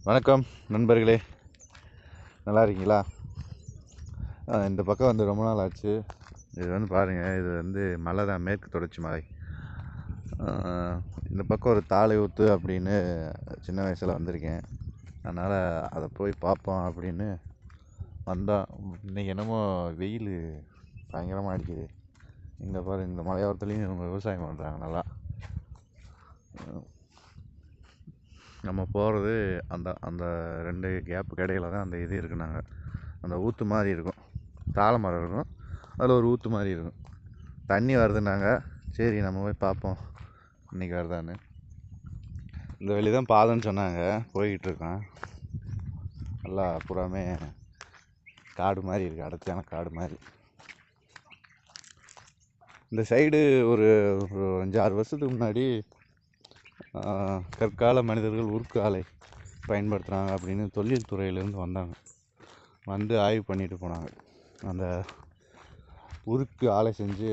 வணக்கம் நண்பர்களே, நல்லா இருக்கீங்களா? இந்த பக்கம் வந்து ரொம்ப நாள் ஆச்சு. இது வந்து பாருங்கள், இது வந்து மலை தான், மேற்கு தொடர்ச்சி மலை. இந்த பக்கம் ஒரு தாளை ஊற்று அப்படின்னு சின்ன வயசில் வந்திருக்கேன். அதனால் அதை போய் பார்ப்போம் அப்படின்னு வந்தோம். இன்றைக்கி என்னமோ வெயில் பயங்கரமாக அடிக்குது. இங்கே பாருங்கள், இந்த மலையோரத்துலேயும் இவங்க விவசாயம் பண்ணுறாங்க நல்லா. நம்ம போகிறது அந்த அந்த 2 கேப்புக்கு இடையில தான் அந்த இது இருக்குனாங்க. அந்த ஊற்று மாதிரி இருக்கும், தாழை மரம் இருக்கும், அதில் ஒரு ஊற்று மாதிரி இருக்கும். தண்ணி வருதுன்னாங்க. சரி நம்ம போய் பார்ப்போம் இன்றைக்கி வருதான்னு. இந்த வழி தான் பாதைன்னு சொன்னாங்க. போய்கிட்டுருக்கோம். நல்லா புறாமே காடு மாதிரி இருக்குது, அடர்த்தியான காடு மாதிரி. இந்த சைடு ஒரு 5-6 வருஷத்துக்கு முன்னாடி கற்கால மனிதர்கள் உருக்கு ஆலை பயன்படுத்துகிறாங்க அப்படின்னு தொழில் துறையிலேருந்து வந்தாங்க. வந்து ஆய்வு பண்ணிட்டு போனாங்க. அந்த உருக்கு ஆலை செஞ்சு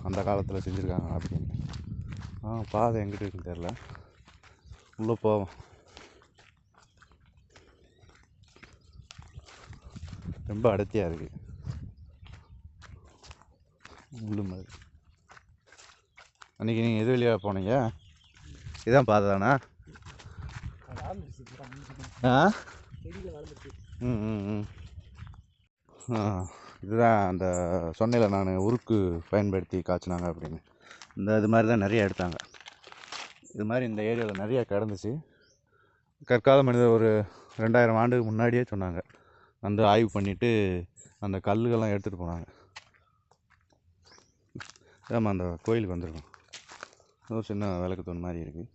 அந்த காலத்தில் செஞ்சுருக்காங்க அப்படின்னு. பாதை எங்கிட்ட இருக்குன்னு தெரில, உள்ளே போவோம். ரொம்ப அடர்த்தியாக இருக்குது, முள்ளு மாதிரி. அன்றைக்கி நீங்கள் எது வழியாக போனீங்க? இதான் பாதை தானா? இதுதான் அந்த சொன்னையில் நான் உருக்கு பயன்படுத்தி காய்ச்சினாங்க அப்படின்னு. இது மாதிரி தான் நிறைய எடுத்தாங்க. இது மாதிரி இந்த ஏரியாவில் நிறையா கிடந்துச்சு. கற்கால மனிதர் ஒரு 2000 ஆண்டுக்கு முன்னாடியே சொன்னாங்க. வந்து ஆய்வு பண்ணிவிட்டு அந்த கல்லுகள்லாம் எடுத்துகிட்டு போனாங்க. ஆமாம், அந்த கோயிலுக்கு வந்துருக்கோம். ஒரு சின்ன விளக்கு தூண் மாதிரி இருக்குது,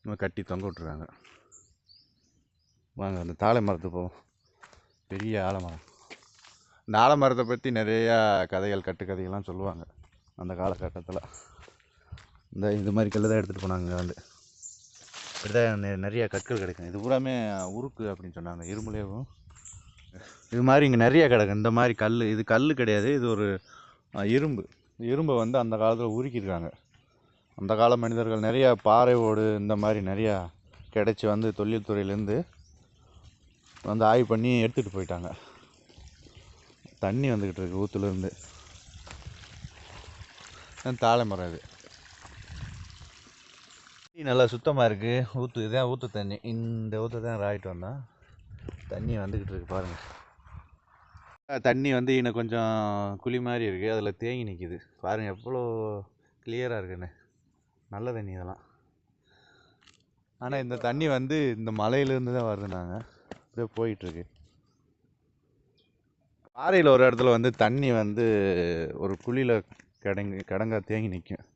இன்னும் கட்டி தொங்க விட்ருக்காங்க. வாங்க அந்த தாழை மரத்துக்கு போவோம். பெரிய ஆலமரம். இந்த ஆலமரத்தை பற்றி நிறையா கதைகள், கட்டுக்கதைகள்லாம் சொல்லுவாங்க அந்த காலகட்டத்தில். இது மாதிரி கல் தான் எடுத்துகிட்டு போனாங்க. வந்து இப்படி தான் நிறையா கற்கள் கிடைக்கும். இது பூராமே உருக்கு அப்படின்னு சொன்னாங்க, இரும்புலேயும். இது மாதிரி இங்கே நிறையா கிடக்கும் இந்த மாதிரி கல். இது கல் கிடையாது, இது ஒரு இரும்பை வந்து அந்த காலத்தில் உருக்கியிருக்காங்க. அந்த கால மனிதர்கள் நிறையா பாறை ஓடு இந்த மாதிரி நிறையா கிடச்சி வந்து தொழில்துறையிலேருந்து வந்து ஆய்வு பண்ணி எடுத்துகிட்டு போயிட்டாங்க. தண்ணி வந்துக்கிட்டு இருக்கு ஊற்றுலேருந்து. தாழை மரம் இது. நல்லா சுத்தமாக இருக்குது. ஊற்று இதுதான் ஊற்று தண்ணி. இந்த ஊற்று தான் ராயிட்டு வந்தோம். தண்ணி வந்துக்கிட்டு இருக்கு பாருங்கள். தண்ணி வந்து இன்னும் கொஞ்சம் குழி மாதிரி இருக்குது, அதில் தேங்கி நிற்கிது பாருங்கள். எவ்வளோ கிளியராக இருக்குன்னு. நல்ல தண்ணி இதெல்லாம். ஆனால் இந்த தண்ணி வந்து இந்த மலையிலேருந்து தான் வருதுனாங்க. அப்படியே போயிட்டுருக்கு. பாறையில் ஒரு இடத்துல வந்து தண்ணி வந்து ஒரு குழியில் கடங்கா தேங்கி நிற்கும்.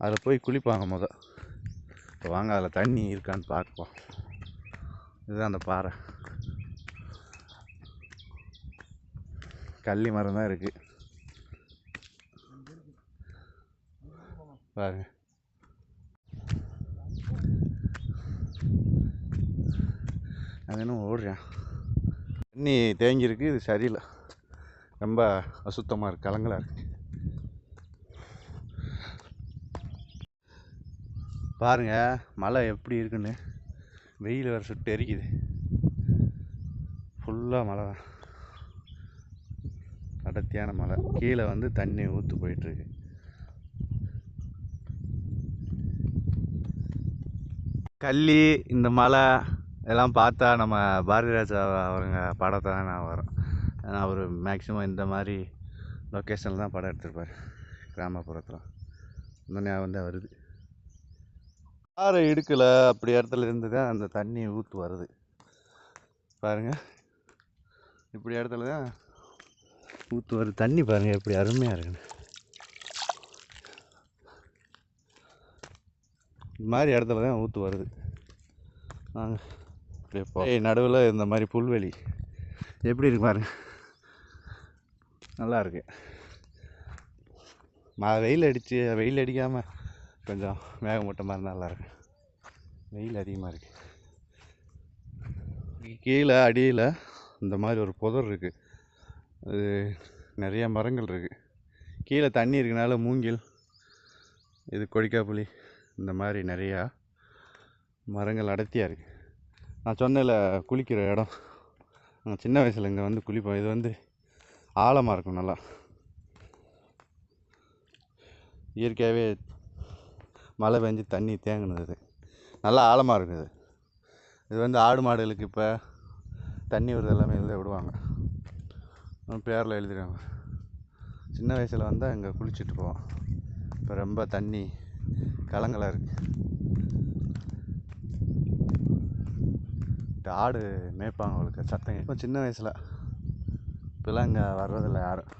அதில் போய் குளிப்பாங்க இப்போ வாங்க அதில் தண்ணி இருக்கான்னு பார்ப்போம். இதுதான் அந்த பாறை. கள்ளி மரம் தான் இருக்குது பாருங்க. அது என்ன ஓடுறேன். தண்ணி தேங்கியிருக்கு. இது சரியில்லை, ரொம்ப அசுத்தமாக இருக்குது, கலங்களாக இருக்குது. பாருங்கள் மலை எப்படி இருக்குன்னு. வெயில் வேறு சுட்டு எரிக்குது. ஃபுல்லாக மலை தான், அடர்த்தியான மலை. கீழே வந்து தண்ணி ஊற்று போயிட்டுருக்கு. கள்ளி இந்த மலை இதெல்லாம் பார்த்தா நம்ம பாரதி ராஜா அவருங்க படத்தை தான் நான் வரும். ஏன்னா அவர் மேக்ஸிமம் இந்த மாதிரி லொக்கேஷனில் தான் படம் எடுத்திருப்பார், கிராமப்புறத்தில். இந்த ஞாபகம் தான் வருது. ஆறு இடுக்கில் அப்படி இடத்துல இருந்து தான் அந்த தண்ணி ஊற்று வருது பாருங்கள். இப்படி இடத்துல தான் ஊற்று வருது தண்ணி. பாருங்கள் எப்படி அருமையாக இருக்குன்னு. இந்த மாதிரி இடத்துல தான் ஊற்று வருது. நாங்கள் அப்படியே நடுவில் இந்த மாதிரி புல்வெளி எப்படி இருக்கு பாருங்க, நல்லா இருக்கு. வெயில் அடிக்காமல் கொஞ்சம் மேகமூட்டமாக இருந்தால் நல்லாயிருக்கு. வெயில் அதிகமாக இருக்குது. கீழே அடியில் இந்த மாதிரி ஒரு புதர் இருக்குது, அது நிறையா மரங்கள் இருக்குது. கீழே தண்ணி இருக்கனால மூங்கில், இது கொடிக்காப்புளி, இந்த மாதிரி நிறையா மரங்கள் அடர்த்தியாக இருக்குது. நான் சொன்னேன்ல குளிக்கிற இடம், நாங்கள் சின்ன வயசில் இங்கே வந்து குளிப்போம். இது வந்து ஆழமாக இருக்கும், நல்லா இயற்கையாகவே மழை பெஞ்சு தண்ணி தேங்கினது, நல்லா ஆழமாக இருக்குது. இது வந்து ஆடு மாடுகளுக்கு இப்போ தண்ணி வருது எல்லாமே இதில் விடுவாங்க, பேரில் எழுதிடுவாங்க. சின்ன வயசில் வந்தால் இங்கே குளிச்சுட்டு போவோம். இப்போ ரொம்ப தண்ணி கலங்கலாக இருக்குது. ஆடு மேய்ப்பாங்க அவங்களுக்கு சத்தங்க. இப்போ சின்ன வயசில் இப்போலாம் இங்கே வர்றதில்ல யாரும்,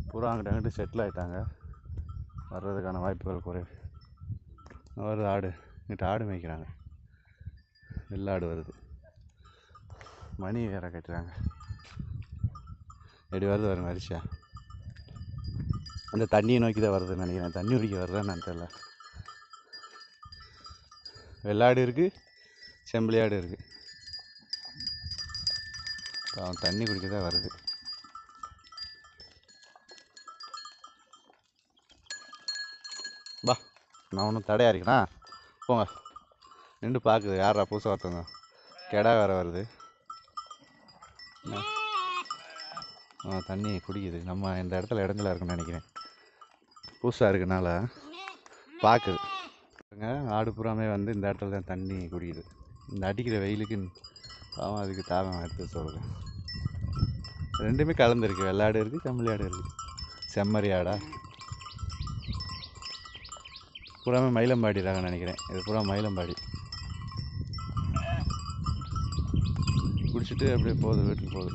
பூரா அங்கிட்ட அங்கிட்டு செட்டில் ஆகிட்டாங்க. வர்றதுக்கான வாய்ப்புகள் குறைவு. வருது ஆடு, இங்கிட்ட ஆடு மேய்க்கிறாங்க, வெள்ளாடு வருது. மணி வேற கட்டுறாங்க. எப்படி வருது வருங்க அரிசியா, அந்த தண்ணியை நோக்கி தான் வருதுன்னு நினைக்கிறேன். தண்ணி குடிக்க வருதான்னு தெரியல. வெள்ளாடு இருக்குது, செம்பிளியாடு இருக்குது. அவன் தண்ணி குடிக்க தான் வருது. பா, நான் ஒன்றும் தடையாக இருக்கேனா? போங்க, நின்று பார்க்குது. யாரா புதுசாக ஒருத்தவங்க, கெடா வேறு வருது. தண்ணி குடிக்குது. நம்ம இந்த இடத்துல இடஞ்சலாக இருக்குன்னு நினைக்கிறேன், புதுசாக இருக்கனால பார்க்குது. ஆடு புறாமே வந்து இந்த இடத்துல தான் தண்ணி குடிக்குது. இந்த அடிக்கிற வெயிலுக்கு பாவம் அதுக்கு தாகம் எடுத்து சொல்கிறேன். ரெண்டுமே கலந்துருக்கு, வெள்ளாடு இருக்குது, செம்மறி ஆடு இருக்குது. செம்மறி ஆடா பூராமே மயிலம்பாடி ரகம் நினைக்கிறேன். இது பூரா மயிலம்பாடி. குடிச்சிட்டு அப்படியே போகுது, வீட்டுக்கு போகுது.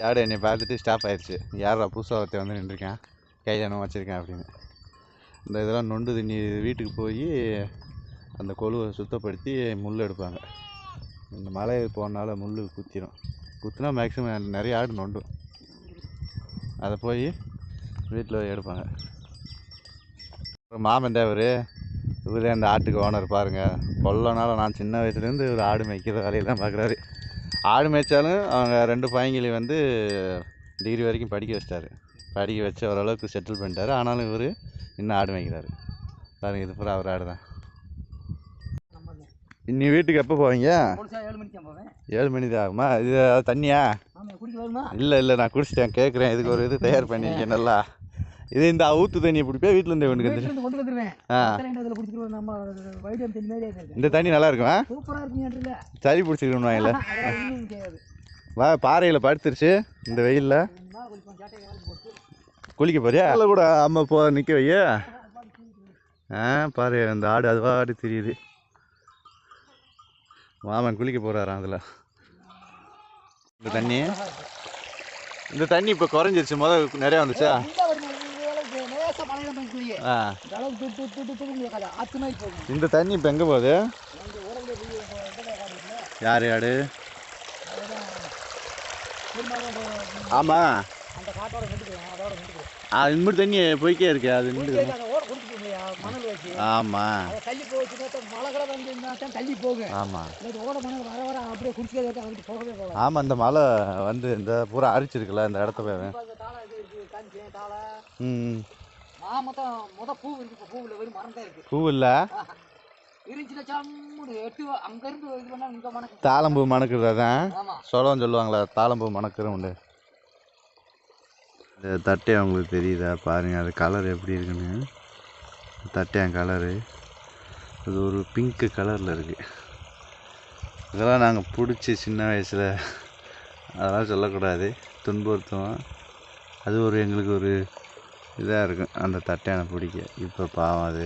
ஆடு என்னை பார்த்துட்டு ஸ்டாப் ஆயிடுச்சு. யாரா புதுசாக ஒருத்தன் வந்து நின்றுருக்கேன், கையானம் வச்சுருக்கேன் அப்படின்னு. இந்த இதெல்லாம் நொண்டு தண்ணி வீட்டுக்கு போய் அந்த கொழுவை சுத்தப்படுத்தி முள் எடுப்பாங்க. இந்த மழை போனால முள் குத்திடும். குத்துனா மேக்ஸிமம் நிறைய ஆடு நொண்டும். அதை போய் வீட்டில் எடுப்பாங்க. மாமன் தேவர் இவரே அந்த ஆட்டுக்கு ஓனர் பாருங்கள். கொல்லனால நான் சின்ன வயசுலேருந்து இவர் ஆடு மேய்க்கிற வேலையில் தான் பார்க்குறாரு. ஆடு மேய்ச்சாலும் அவங்க 2 பையங்களி வந்து டிகிரி வரைக்கும் படிக்க வச்சிட்டாரு. படிக்க வச்சு ஓரளவுக்கு செட்டில் பண்ணிட்டாரு. ஆனாலும் இவர் இன்னும் ஆடு மேய்க்கிறாரு பாருங்கள். இது பூரா அவர் ஆடு தான். இன்னி வீட்டுக்கு எப்போ போவீங்க? 7 மணி தான் ஆகுமா? இது தண்ணியா? இல்லை நான் குடிச்சிட்டேன். கேட்குறேன், இதுக்கு ஒரு இது தயார் பண்ணியிருக்கேன் நல்லா. இது இந்த ஊற்று தண்ணியை பிடிப்பேன் வீட்டிலேருந்து கொண்டு வந்துடுவேன். இந்த தண்ணி நல்லா இருக்குமா? சளி பிடிச்சிக்கணுமா? இல்லை வா, பாறையில் படுத்துருச்சு இந்த வெயிலில். குளிக்க போறியா? அதில் கூட அம்மா போ நிற்க வைய. பாரு, அந்த ஆடு அது ஆடு தெரியுது. மாமன் குளிக்க போகிறாராம் அதில். இந்த தண்ணி இப்போ குறைஞ்சிருச்சு, முதல் நிறையா வந்துச்சா? இந்த தண்ணி இப்போ எங்கே போகுது? யார் ஆடு? ஆமாம், இன்னும் தண்ணி போய்க்கே இருக்கு. அது ஆமாம் ஆமாம், இந்த மழை வந்து இந்த பூரா அரிச்சிருக்குல்ல இந்த இடத்த போய். பூ இல்லை, தாளம்பூ மணக்குறது. அதான் சொலம் சொல்லுவாங்களா, தாளம்பூ மணக்குற உண்டு. இந்த தட்டை அவங்களுக்கு தெரியுதா பாருங்கள், அது கலர் எப்படி இருக்குன்னு. தட்டையான் கலரு அது ஒரு பிங்க்கு கலரில் இருக்குது. இதெல்லாம் நாங்கள் பிடிச்சி சின்ன வயசில், அதெல்லாம் சொல்லக்கூடாது, துன்புறுத்துவோம். அது ஒரு எங்களுக்கு ஒரு இதாக இருக்கும் அந்த தட்டையானை பிடிக்க. இப்போ பாவம் அது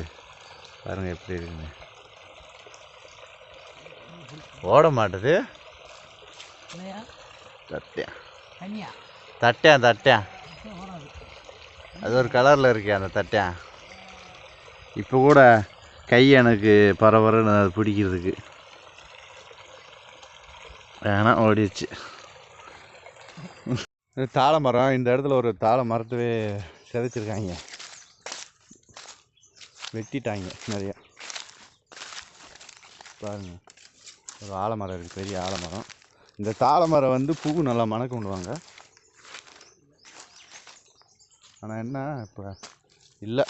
பாருங்கள் எப்படி இருக்குங்க, ஓட மாட்டுது. தட்டையான் அது ஒரு கலரில் இருக்கு அந்த தட்டையான். இப்போ கூட கை எனக்கு பரபரன்னு அது பிடிக்கிறதுக்கு ஏன்னா ஓடிடுச்சு. தாழை மரம், இந்த இடத்துல ஒரு தாழை மரத்தவே சிதைச்சிருக்காங்க, வெட்டிட்டாங்க நிறையா. பாருங்க, ஒரு ஆலமரம் இருக்குது, பெரிய ஆலமரம். இந்த தாழை மரம் வந்து பூ நல்லா மணக்க கொண்டுவாங்க. ஆனால் என்ன இப்போ இல்லை,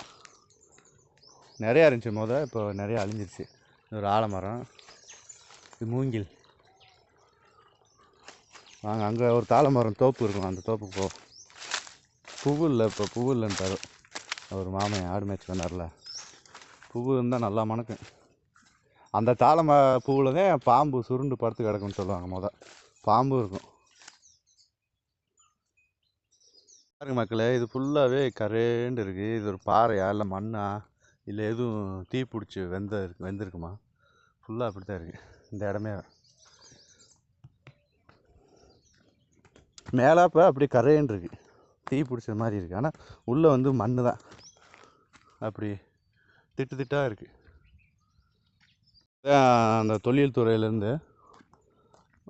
நிறையா இருந்துச்சு இப்போ நிறையா அழிஞ்சிருச்சு. இது ஒரு ஆலமரம், இது மூங்கில். வாங்க, அங்கே ஒரு தாழமரம் தோப்பு இருக்கும், அந்த தோப்புக்கு போவோம். பூவு இல்லை, இப்போ பூவு இல்லைன்ட்டாரு ஒரு மாமன் ஆடு மேய்ச்சி வந்தார்ல. பூவு இருந்தால் நல்லா மணக்கும். அந்த பூவில் தான் பாம்பு சுருண்டு படுத்து கிடக்குன்னு சொல்லுவாங்க. பாம்பு இருக்கும் பாருங்க மக்களே. இது ஃபுல்லாகவே கரேண்டு இருக்குது. இது ஒரு பாறையா இல்லை மண்ணா இல்லை எதுவும் தீ பிடிச்சி வெந்திருக்குமா? ஃபுல்லாக அப்படி தான் இருக்குது இந்த இடமே. மேலாப்போ அப்படியே கரையன்னு இருக்குது, தீ பிடிச்ச மாதிரி இருக்குது. ஆனால் உள்ளே வந்து மண் தான், அப்படி திட்டு திட்டாக இருக்குது. அந்த தொழில் துறையிலேருந்து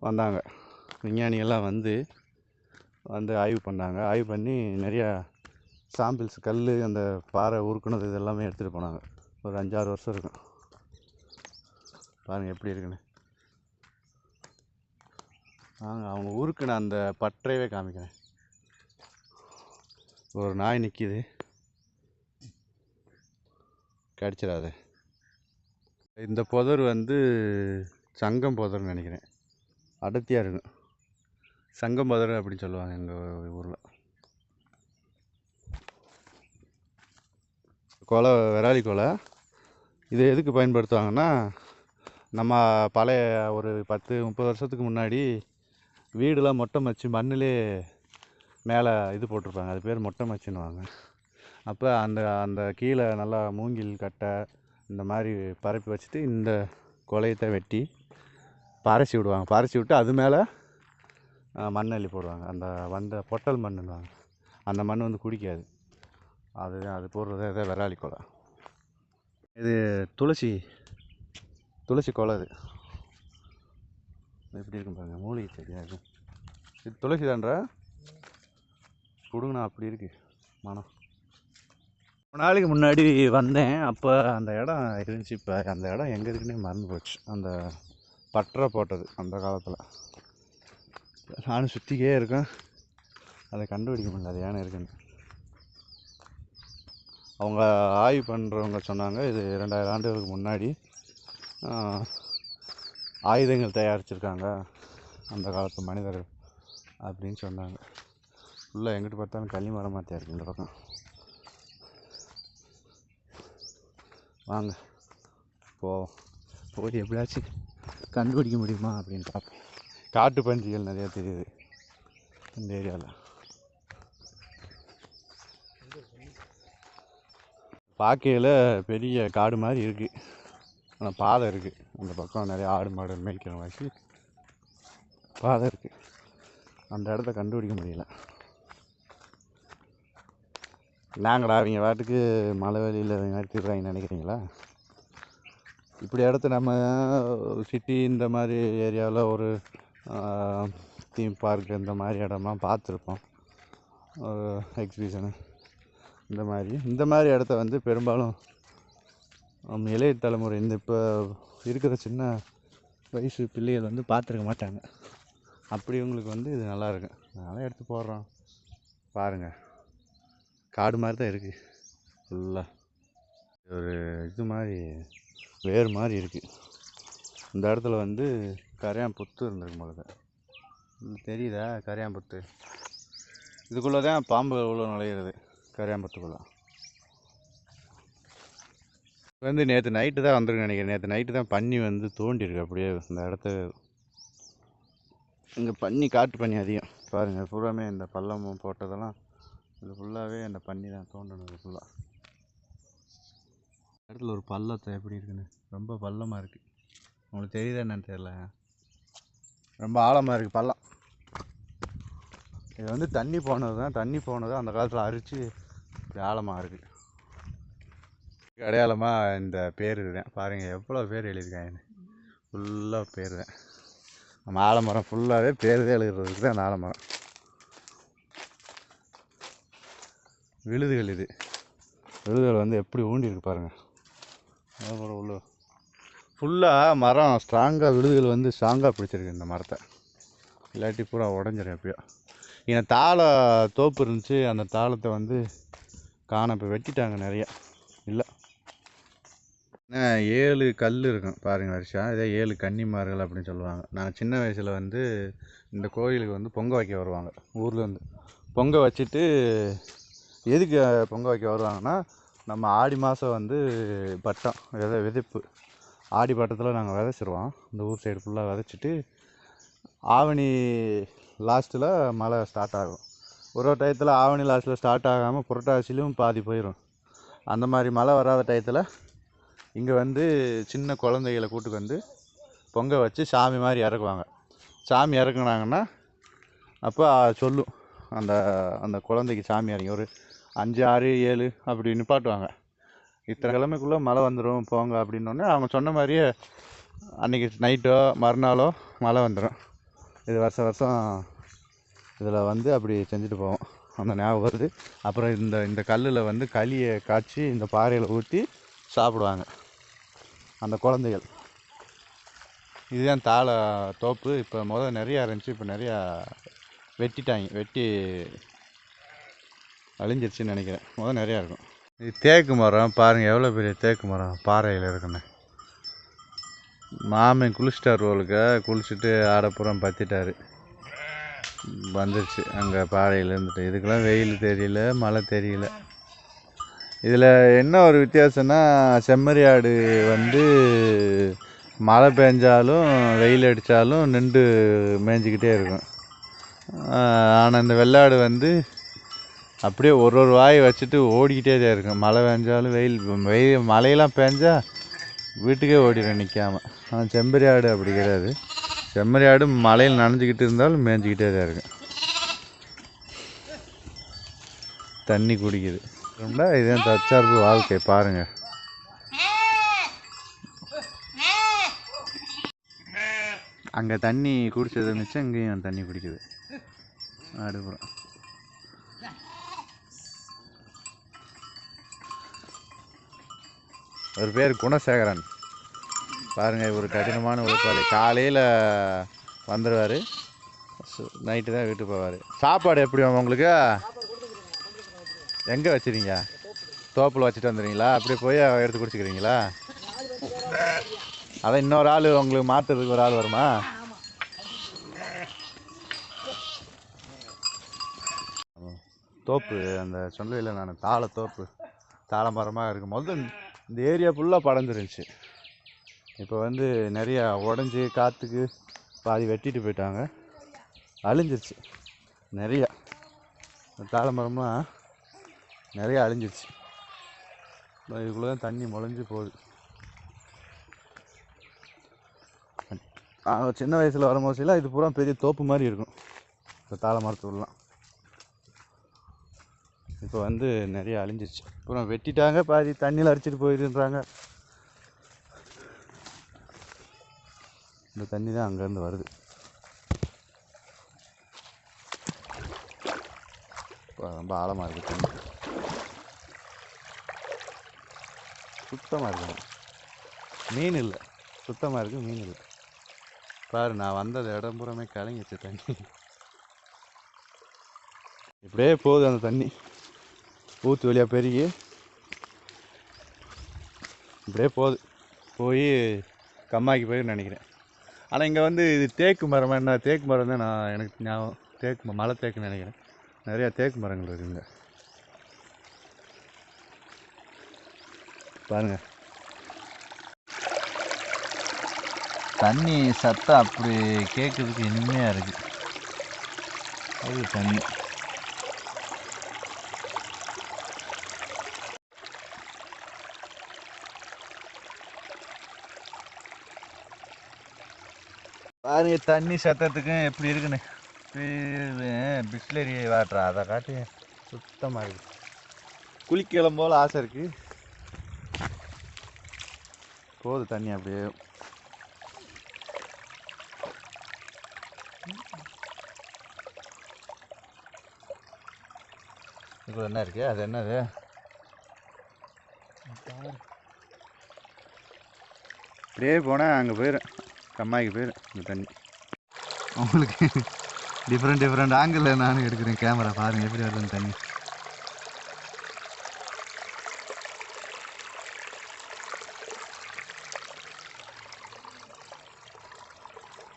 வந்தாங்க விஞ்ஞானிகள்லாம் வந்து ஆய்வு பண்ணாங்க. ஆய்வு பண்ணி நிறையா சாம்பிள்ஸ், கல், அந்த பாறை உருக்குனது இது எல்லாமே எடுத்துகிட்டு போனாங்க. ஒரு 5-6 வருஷம் இருக்கும். பாருங்கள் எப்படி இருக்குன்னு. அவங்க உருக்குன அந்த பற்றையவே காமிக்கிறேன். ஒரு நாய் நிற்கிது, கடிச்சிடாது. இந்த புதர் வந்து சங்கம் புதர்னு நினைக்கிறேன், அடர்த்தியாக இருக்கும். சங்கம் புதர் அப்படின்னு சொல்லுவாங்க எங்கள் ஊரில். கொலை, விராலி கொலை. இது எதுக்கு பயன்படுத்துவாங்கன்னா, நம்ம பழைய ஒரு 10-30 வருஷத்துக்கு முன்னாடி வீடெலாம் மொட்டை மச்சு மண்ணிலே மேலே இது போட்டிருப்பாங்க, அது பேர் மொட்டை மச்சுன்னுவாங்க. அப்போ அந்த கீழே நல்லா மூங்கில் கட்டை இந்த மாதிரி பரப்பி வச்சுட்டு இந்த கொலையத்தை வெட்டி பறைச்சி விடுவாங்க. பறைச்சி விட்டு அது மேலே மண் அள்ளி போடுவாங்க. அந்த பொட்டல் மண்ணுன்னுவாங்க. அந்த மண் வந்து குடிக்காது. அது போடுறது இதை விராலி கொலை. இது துளசி கொலை. இது எப்படி இருக்கும் பாருங்க, மூலிகை செடியாக இருக்கும். இது துளசி தான்றா கொடுங்கண்ணா, அப்படி இருக்குது மனம். ரொம்ப நாளைக்கு முன்னாடி வந்தேன், அப்போ அந்த இடம் இருந்துச்சு. இப்போ அந்த இடம் எங்கே இருக்குன்னே மறந்து போச்சு. அந்த பற்றை போட்டது அந்த காலத்தில். நானும் சுற்றிக்கே இருக்கேன், அதை கண்டுபிடிக்க முடியல அது ஏன்னு இருக்குன்னு. அவங்க ஆய்வு பண்ணுறவங்க சொன்னாங்க, இது 2000 ஆண்டுகளுக்கு முன்னாடி ஆயுதங்கள் தயாரிச்சிருக்காங்க அந்த காலத்து மனிதர்கள் அப்படின்னு சொன்னாங்க. ஃபுல்லாக எங்கிட்டு பார்த்தாலும் கள்ளி மரமாக தான் இருக்குது இந்த பக்கம். வாங்க போய் எப்படியாச்சும் கண்டுபிடிக்க முடியுமா அப்படின்னு பார்ப்போம். காட்டு பன்றிகள் நிறையா தெரியுது இந்த ஏரியாவில். பார்க்கையில் பெரிய காடு மாதிரி இருக்குது, ஆனால் பாதை இருக்குது. அந்த பக்கம் நிறைய ஆடு மாடு மேய்க்கிற மாதிரி பாதை இருக்குது. அந்த இடத்த கண்டுபிடிக்க முடியல. நாங்கடா அவங்க வாட்டுக்கு மலை வெளியில் நிறுத்திடுறாங்கன்னு நினைக்கிறீங்களா? இப்படி இடத்த நம்ம சிட்டி இந்த மாதிரி ஏரியாவில் ஒரு தீம் பார்க் இந்த மாதிரி இடம்லாம் பார்த்துருப்போம், ஒரு எக்ஸிபிஷனு இந்த மாதிரி இடத்த வந்து பெரும்பாலும் இளைய தலைமுறை இப்போ இருக்கிற சின்ன வயசு பிள்ளைகள் வந்து பார்த்துருக்க மாட்டாங்க. அப்படி உங்களுக்கு வந்து இது நல்லாயிருக்கும், அதனால் எடுத்து போடுறோம். பாருங்கள், காடு மாதிரி தான் இருக்குது. ஃபுல்லாக ஒரு இது மாதிரி வேறு மாதிரி இருக்குது. இந்த இடத்துல வந்து கரையாம்புத்து இருந்திருக்கும் போது தெரியுதா? கரையாம்புத்து இதுக்குள்ளே தான் பாம்புகள் உள்ள நுழையிறது. கரையாம்புத்துக்குள்ளே வந்து நேற்று நைட்டு தான் வந்துருக்குன்னு நினைக்கிறேன். நேற்று நைட்டு தான் பன்னி வந்து தோண்டிருக்கு அப்படியே இந்த இடத்த. இங்கே பன்னி, காட்டு பன்னி அதிகம். பாருங்கள், பூராமே இந்த பள்ளமும் போட்டதெல்லாம் இது ஃபுல்லாகவே அந்த பன்னி தான் தோண்டணும். ஃபுல்லாக இடத்துல ஒரு பள்ளத்தை எப்படி இருக்குன்னு, ரொம்ப பள்ளமாக இருக்குது. உங்களுக்கு தெரியுதா என்னன்னு தெரியல, ரொம்ப ஆழமாக இருக்குது பள்ளம். இது வந்து தண்ணி போனது அந்த காலத்தில் அரிச்சு இப்படி ஆழமாக இருக்குது. அடையாளமாக இந்த பேர் இதுதான். பாருங்கள் எவ்வளோ பேர் எழுதியிருக்காங்கன்னு. ஃபுல்லாக பேர் தான். நம்ம ஆலமரம் ஃபுல்லாகவே பேர் தான் எழுதுறதுக்கு தான் அந்த ஆலமரம். விழுதுகள், இது விழுதுகள் வந்து எப்படி ஊண்டிருக்கு பாருங்கள். அதோட உள்ள ஃபுல்லாக மரம் ஸ்ட்ராங்காக, விழுதுகள் வந்து ஸ்ட்ராங்காக பிடிச்சிருக்கு இந்த மரத்தை. இல்லாட்டி பூரா உடஞ்சிரும் எப்பயோ. இங்கே தாழை தோப்பு இருந்துச்சு, அந்த தாளத்தை வந்து காண இப்போ வெட்டிட்டாங்க நிறையா. இல்லை 7 கல் இருக்கும் பாருங்கள் வருஷம். இதே 7 கன்னிமார்கள் அப்படின்னு சொல்லுவாங்க. நான் சின்ன வயசில் வந்து இந்த கோயிலுக்கு வந்து பொங்க வைக்க வருவாங்க ஊர்லேருந்து. பொங்க வச்சுட்டு எதுக்கு பொங்க வைக்க வருவாங்கன்னா, நம்ம ஆடி மாதம் வந்து பட்டம் விதைப்பு. ஆடி பட்டத்தில் நாங்கள் விதைச்சிருவோம். இந்த ஊர் சைடு ஃபுல்லாக விதைச்சிட்டு ஆவணி லாஸ்ட்டில் மழை ஸ்டார்ட் ஆகும். ஒரு டயத்தில் ஆவணி லாஸ்ட்டில் ஸ்டார்ட் ஆகாமல் புரட்டாசிலும் பாதி போயிடும். அந்த மாதிரி மழை வராத டயத்தில் இங்கே வந்து சின்ன குழந்தைகளை கூட்டுக்கு வந்து பொங்க வச்சு சாமி மாதிரி இறக்குவாங்க. சாமி இறக்குனாங்கன்னா அப்போ சொல்லும் அந்த அந்த குழந்தைக்கு சாமி இறங்கி ஒரு 5, 6, 7 அப்படி நிப்பாட்டுவாங்க. இத்தனை கிழமைக்குள்ளே மழை வந்துடும் போங்க அப்படின்னோடனே அவங்க சொன்ன மாதிரியே அன்றைக்கி நைட்டோ மறுநாளோ மழை வந்துடும். இது வருஷம் இதில் வந்து அப்படி செஞ்சுட்டு போவோம். அந்த ஞாபகம் வருது. அப்புறம் இந்த கல்லில் வந்து களியை காய்ச்சி இந்த பாறையில் ஊற்றி சாப்பிடுவாங்க அந்த குழந்தைகள். இதுதான் தாழை தோப்பு. இப்போ நிறையா இருந்துச்சு, இப்போ நிறையா வெட்டி அழிஞ்சிருச்சுன்னு நினைக்கிறேன். நிறையா இருக்கும். இது தேக்கு மரம் பாருங்கள், எவ்வளோ பெரிய தேக்கு மரம் பாறையில் இருக்குன்னு. மாமன் குளிச்சிட்டார் ரோலுக்கு, குளிச்சுட்டு ஆடப்புறம் பற்றிட்டார், வந்துருச்சு அங்கே பாறையில் இருந்துட்டு. இதுக்கெல்லாம் வெயில் தெரியல, மழை தெரியல. இதில் என்ன ஒரு வித்தியாசம்னா, செம்மறி ஆடு வந்து மழை பெஞ்சாலும் வெயில் அடித்தாலும் நின்று மேய்ஞ்சிக்கிட்டே இருக்கும். ஆனால் இந்த வெள்ளாடு வந்து அப்படியே ஒரு வாய் வச்சுட்டு ஓடிக்கிட்டே தான் இருக்கும். மழை பெஞ்சாலும் வெயில் மழையெல்லாம் பெஞ்சா வீட்டுக்கே ஓடிடும் நிற்காமல். ஆனால் செம்மறி ஆடு அப்படி கிடையாது. செம்மறி ஆடு மழையில் நனைஞ்சிக்கிட்டு இருந்தாலும் மேய்ஞ்சிக்கிட்டே தான் இருக்கும். தண்ணி குடிக்குது. இதுதான் தற்சார்பு வாழ்க்கை பாருங்கள். அங்கே தண்ணி குடிச்சது மிச்சம் இங்கேயும் தண்ணி குடிக்குது ஆடுபுறம். ஒரு பேர் குணசேகரன் பாருங்கள். ஒரு கடினமான உழைப்பாளி. காலையில் வந்துடுவார், நைட்டு தான் வீட்டுக்கு போவார். சாப்பாடு எப்படி உங்களுக்கு? எங்கே வச்சுருங்க? தோப்பில் வச்சுட்டு வந்துடுறீங்களா? அப்படியே போய் எடுத்து குடிச்சிக்கிறீங்களா? அதான் இன்னொரு ஆள் உங்களுக்கு மாற்றுறதுக்கு ஒரு ஆள் வருமா? தோப்பு அந்த சொன்னதில்லை நான், தாழை தோப்பு, தாழை மரமாக இருக்கும். முதல்ல இந்த ஏரியா ஃபுல்லாக படர்ந்துருந்துச்சு. இப்போ வந்து நிறையா உடஞ்சி காற்றுக்கு பாதி வெட்டிட்டு போயிட்டாங்க, அழிஞ்சிருச்சு நிறையா. தாழை மரமாக நிறையா அழிஞ்சிருச்சு. இதுக்குள்ளே தான் தண்ணி முளைஞ்சி போகுது. சின்ன வயசில் வரும்போதெல்லாம் இது பூரா பெரிய தோப்பு மாதிரி இருக்கும் இந்த தாழை மரத்துலாம். இப்போ வந்து நிறைய அழிஞ்சிருச்சு. அப்புறம் வெட்டிட்டாங்க, பாதி தண்ணியில் அடிச்சிட்டு போயிடுன்றாங்க. இந்த தண்ணி தான் அங்கேருந்து வருது. இப்போ ரொம்ப ஆழமாக இருக்குது தண்ணி, சுத்தமாக இருக்குது. மீன் இல்லை, சுத்தமாக இருக்குது, மீன் இல்லை. பாரு, நான் வந்தது இடம் பூராமே கலங்கிச்சு தண்ணி. இப்படியே போகுது அந்த தண்ணி, ஊற்று வழியாக பெருகி இப்படியே போய் கம்மாய்க்கு போய் நினைக்கிறேன். ஆனால் இங்கே வந்து இது தேக்கு மரம், என்ன தேக்கு மரம் தான் நான் எனக்கு ஞாபகம். மலை தேக்குன்னு நினைக்கிறேன். நிறையா தேக்கு மரங்கள் இருக்குங்க பாருங்க. தண்ணி சத்தம் அப்படி கேட்குறதுக்கு இனிமையாக இருக்குது. அது தண்ணி பாருங்க. தண்ணி சத்தத்துக்கும் எப்படி இருக்குன்னு. பிஸ்லரி வாட்டரா, அதை காட்டி சுத்தமாக இருக்குது. குளிக்கலாம் போல் ஆசை இருக்குது. போகுது தண்ணி அப்படியே. இப்போ என்ன இருக்குது? அது என்னது? அப்படியே போனால் அங்கே போயிடும், கம்மாய்க்கு போயிடும் இந்த தண்ணி. உங்களுக்கு டிஃப்ரெண்ட் ஆங்கிளில் நானும் எடுக்கிறேன் கேமரா. பாருங்கள் எப்படி வருதுன்னு தண்ணி.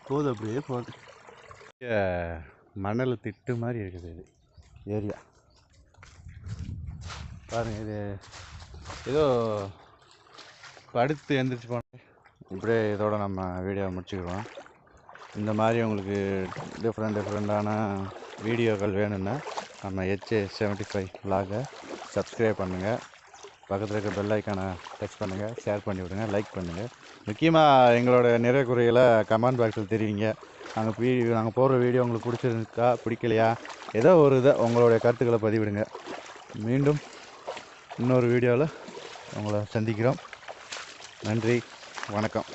போகுது, அப்படியே போகுது. மணல் திட்டு மாதிரி இருக்குது இது ஏரியா பாருங்கள். இது ஏதோ படுத்து எழுந்திரிச்சு போனேன். இப்படியே இதோட நம்ம வீடியோவை முடிச்சுக்கிறோம். இந்த மாதிரி உங்களுக்கு டிஃப்ரெண்ட்டான வீடியோக்கள் வேணும்னா நம்ம HA75 vlog-ஐ சப்ஸ்கிரைப் பண்ணுங்கள். பக்கத்தில் இருக்க பெல் ஐக்கானை டச் பண்ணுங்கள், ஷேர் பண்ணி விடுங்க, லைக் பண்ணுங்கள். முக்கியமாக எங்களோட நிறை குறைகளை கமெண்ட் பாக்ஸில் தெரிவிங்க. நாங்கள் போடுற வீடியோ உங்களுக்கு பிடிச்சிருக்கா பிடிக்கலையா, ஏதோ ஒரு இதை உங்களுடைய கருத்துக்களை பதிவிடுங்க. மீண்டும் இன்னொரு வீடியோவில் உங்களை சந்திக்கிறோம். நன்றி, வணக்கம்.